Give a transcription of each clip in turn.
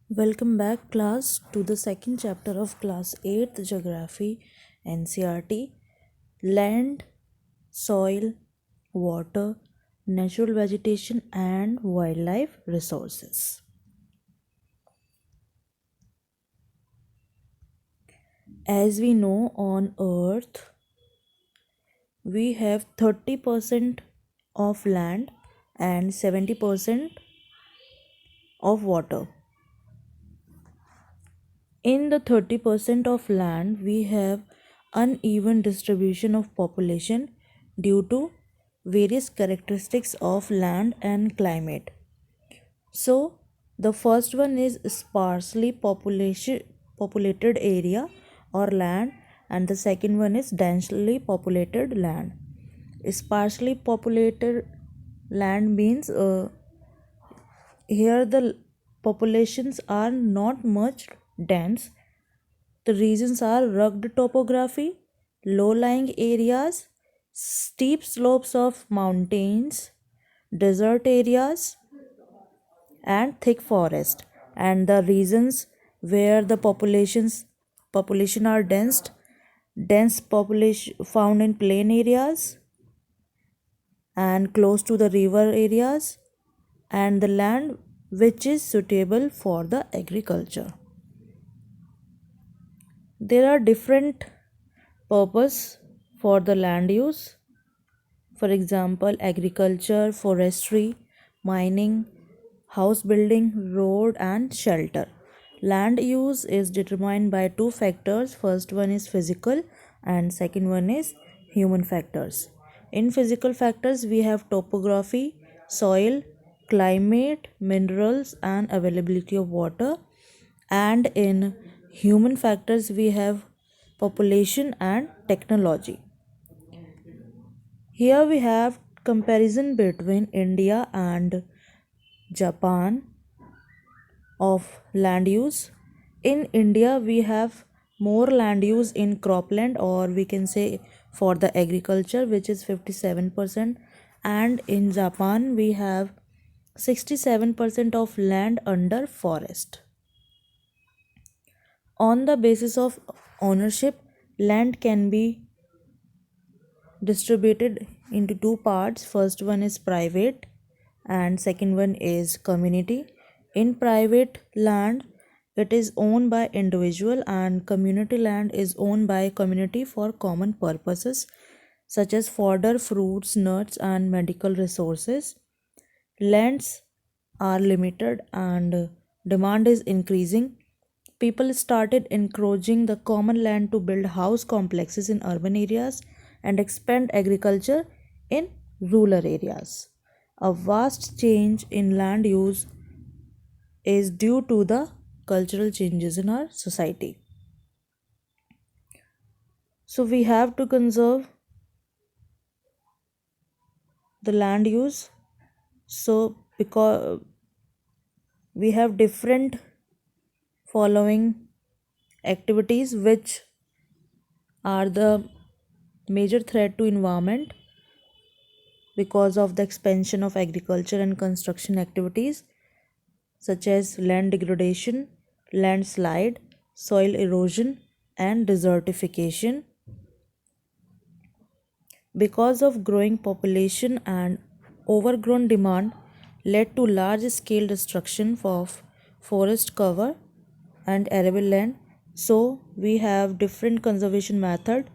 Welcome back, class, to the second chapter of class 8th Geography NCRT Land, Soil, Water, Natural Vegetation, and Wildlife Resources. As we know, on Earth, we have 30% of land and 70% of water. In the 30% of land, we have uneven distribution of population due to various characteristics of land and climate. So, the first one is populated area or land, and the second one is densely populated land. Sparsely populated land means here the populations are not much dense. The reasons are rugged topography, low lying areas, steep slopes of mountains, desert areas, and thick forest. And the reasons where the population are dense population found in plain areas and close to the river areas, and the land which is suitable for the agriculture. There are different purpose for the land use. For example, agriculture, forestry, mining, house building, road, and shelter. Land use is determined by two factors. First one is physical, and second one is human factors. In physical factors, we have topography, soil, climate, minerals, and availability of water. And in human factors, we have population and technology. Here we have comparison between India and Japan of land use. In India, we have more land use in cropland, or we can say for the agriculture, which is 57%, and in Japan, we have 67% of land under forest. On the basis of ownership, land can be distributed into two parts. First one is private and second one is community. In private land, it is owned by individual, and community land is owned by community for common purposes such as fodder, fruits, nuts, and medical resources. Lands are limited and demand is increasing. People started encroaching the common land to build house complexes in urban areas and expand agriculture in rural areas. A vast change in land use is due to the cultural changes in our society. So we have to conserve the land use. So because we have different following activities which are the major threat to environment because of the expansion of agriculture and construction activities such as land degradation, landslide, soil erosion, and desertification. Because of growing population and overgrown demand led to large scale destruction of forest cover and arable land. So we have different conservation method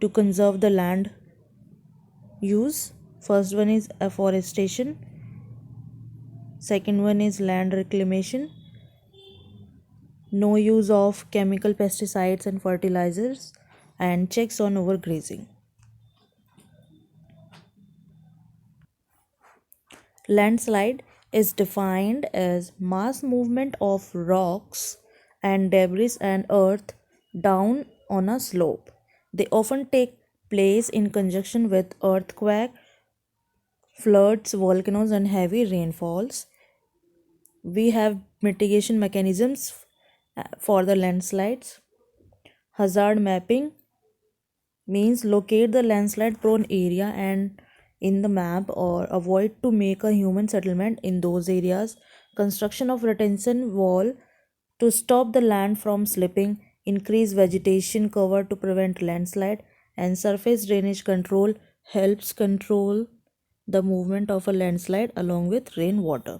to conserve the land use. First one is afforestation, second one is land reclamation, no use of chemical pesticides and fertilizers, and checks on overgrazing. Landslide is defined as mass movement of rocks and debris and earth down on a slope. They often take place in conjunction with earthquake, floods, volcanoes, and heavy rainfalls. We have mitigation mechanisms for the landslides. Hazard mapping means locate the landslide prone area and in the map or avoid to make a human settlement in those areas. Construction of retention wall to stop the land from slipping, increase vegetation cover to prevent landslide, and surface drainage control helps control the movement of a landslide along with rainwater.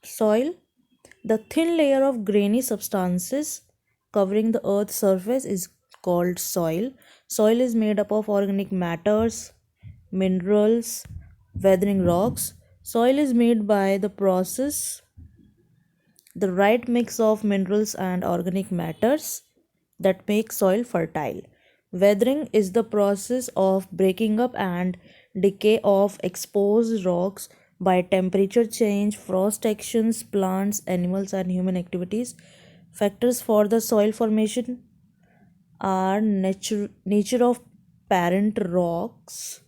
Soil. The thin layer of grainy substances covering the earth's surface is called soil. Soil is made up of organic matters, minerals, weathering rocks. Soil is made by the process the right mix of minerals and organic matters that make soil fertile. Weathering is the process of breaking up and decay of exposed rocks by temperature change, frost actions, plants, animals, and human activities. Factors for the soil formation are nature of parent rocks,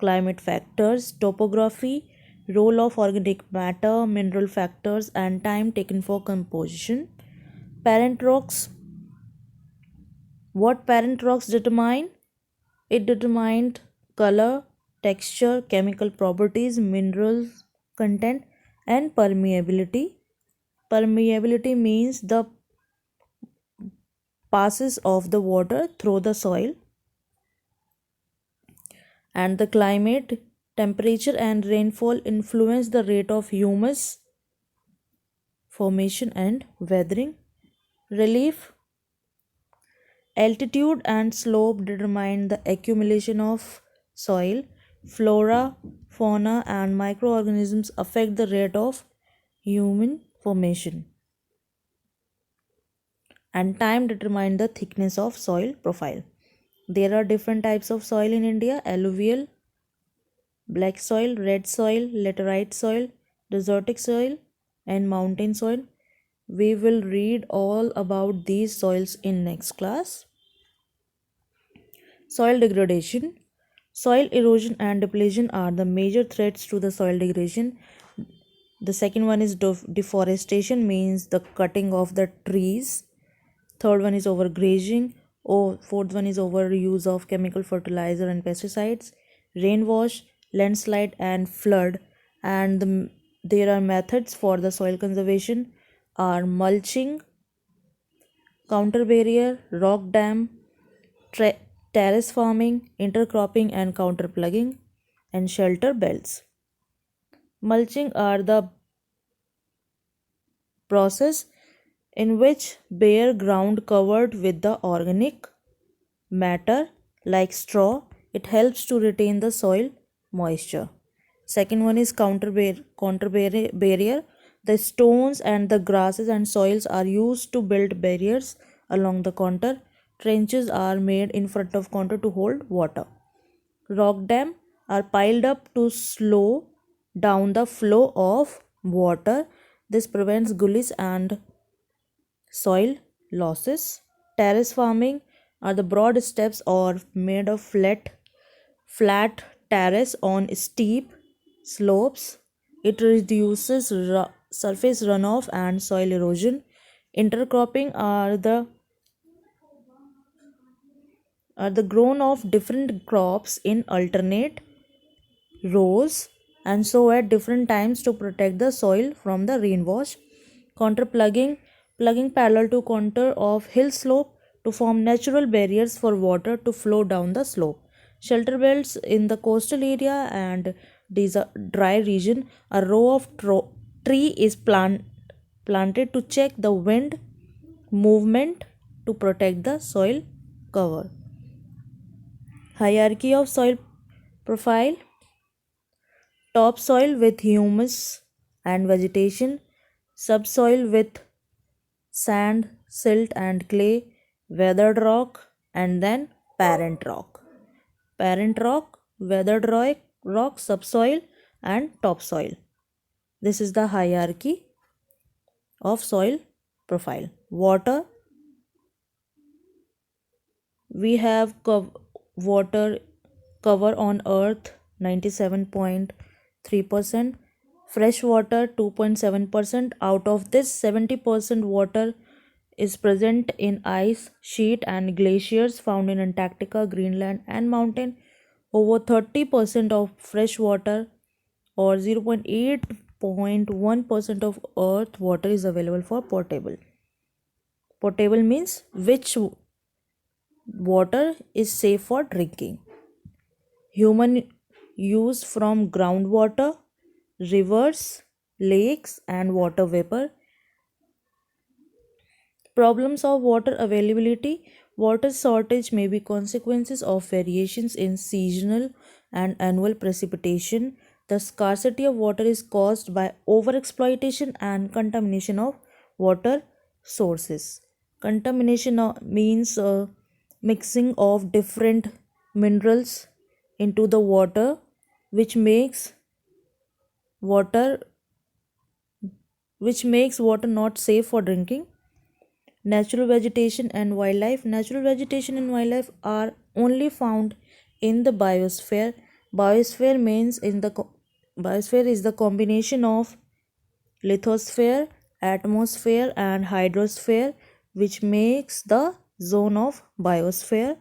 climate factors, topography, role of organic matter, mineral factors, and time taken for composition. Parent rocks. What parent rocks determine? It determined color, texture, chemical properties, mineral content, and permeability. Permeability means the passes of the water through the soil, and the climate, temperature, and rainfall influence the rate of humus formation and weathering. Relief, altitude, and slope determine the accumulation of soil. Flora, fauna, and microorganisms affect the rate of human formation, and time determine the thickness of soil profile. There are different types of soil in India: alluvial, black soil, red soil, laterite soil, desertic soil, and mountain soil. We will read all about these soils in next class. Soil degradation. Soil erosion and depletion are the major threats to the soil degradation. The second one is deforestation, means the cutting of the trees. Third one is overgrazing. Oh, fourth one is overuse of chemical fertilizer and pesticides. Rainwash, landslide, and flood. And there are methods for the soil conservation are mulching, counter barrier, rock dam, tra- terrace farming, intercropping and counter plugging, and shelter belts. Mulching are the process in which bare ground covered with the organic matter like straw. It helps to retain the soil moisture. Second one is barrier. The stones and the grasses and soils are used to build barriers along the contour. Trenches are made in front of contour to hold water. Rock dam are piled up to slow down the flow of water. This prevents gullies and soil losses. Terrace farming are the broad steps or made of flat terrace on steep slopes. It reduces surface runoff and soil erosion. Intercropping are the grown of different crops in alternate rows and sow at different times to protect the soil from the rainwash. Contour plugging parallel to contour of hill slope to form natural barriers for water to flow down the slope. Shelter belts in the coastal area and dry region. A row of tree is planted to check the wind movement to protect the soil cover. Hierarchy of soil profile: topsoil with humus and vegetation, subsoil with sand, silt, and clay, weathered rock, and then parent rock. Parent rock, rock, subsoil, and topsoil. This is the hierarchy of soil profile. Water, we have water cover on earth 97.3%, fresh water 2.7%. Out of this, 70% water is present in ice sheet and glaciers found in Antarctica, Greenland, and mountain. Over 30% of fresh water or 0.8 0.1% of earth water is available for potable. Potable means which water is safe for drinking. Human use from groundwater, rivers, lakes, and water vapor. Problems of water availability. Water shortage may be consequences of variations in seasonal and annual precipitation. The scarcity of water is caused by overexploitation and contamination of water sources. Contamination means mixing of different minerals into the water, which makes water water not safe for drinking. Natural vegetation and wildlife. Natural vegetation and wildlife are only found in the biosphere. Biosphere means biosphere is the combination of lithosphere, atmosphere, and hydrosphere, which makes the zone of biosphere.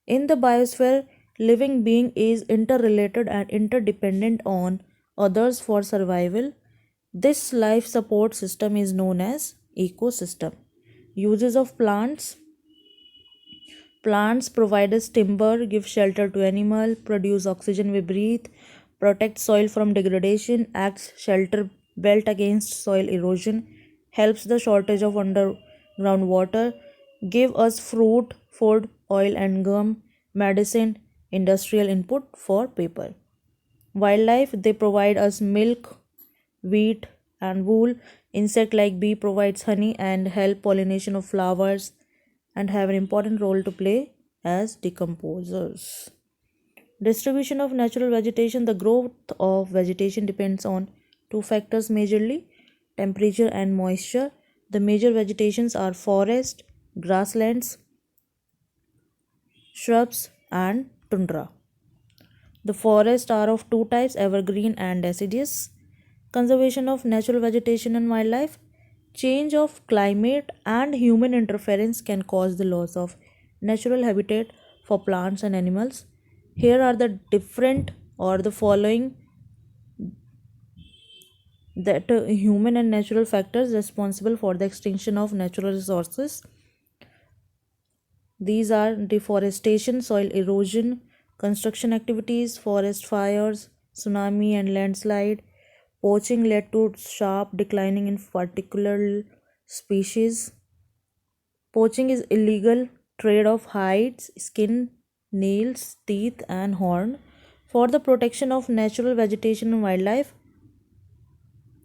In the biosphere, living being is interrelated and interdependent on others for survival. This life support system is known as ecosystem. Uses of plants. Plants provide us timber, give shelter to animal, produce oxygen we breathe, protect soil from degradation, acts shelter belt against soil erosion, helps the shortage of underground water, give us fruit, food, oil and gum, medicine, industrial input for paper. Wildlife, they provide us milk, wheat, and wool. Insect like bee provides honey and help pollination of flowers and have an important role to play as decomposers. Distribution of natural vegetation. The growth of vegetation depends on two factors majorly: temperature and moisture. The major vegetations are forest, grasslands, shrubs, and tundra. The forests are of two types, evergreen and deciduous. Conservation of natural vegetation and wildlife. Change of climate and human interference can cause the loss of natural habitat for plants and animals. Here are the different or the following that human and natural factors responsible for the extinction of natural resources. These are deforestation, soil erosion, construction activities, forest fires, tsunami and landslide. Poaching led to sharp declining in particular species. Poaching is illegal trade of hides, skin, nails, teeth, and horn. For the protection of natural vegetation and wildlife,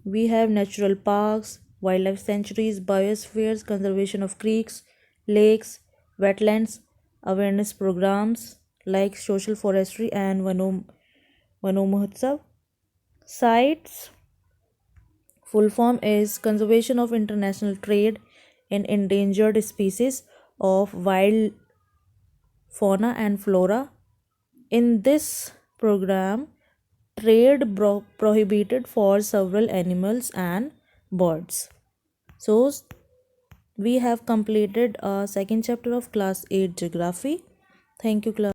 we have natural parks, wildlife sanctuaries, biospheres, conservation of creeks, lakes, wetlands, awareness programs like social forestry and Vano Mahotsav. Sites, full form is Conservation of International Trade in Endangered Species of Wild Fauna and Flora. In this program, trade prohibited for several animals and birds. So, we have completed a second chapter of class 8 geography. Thank you, class.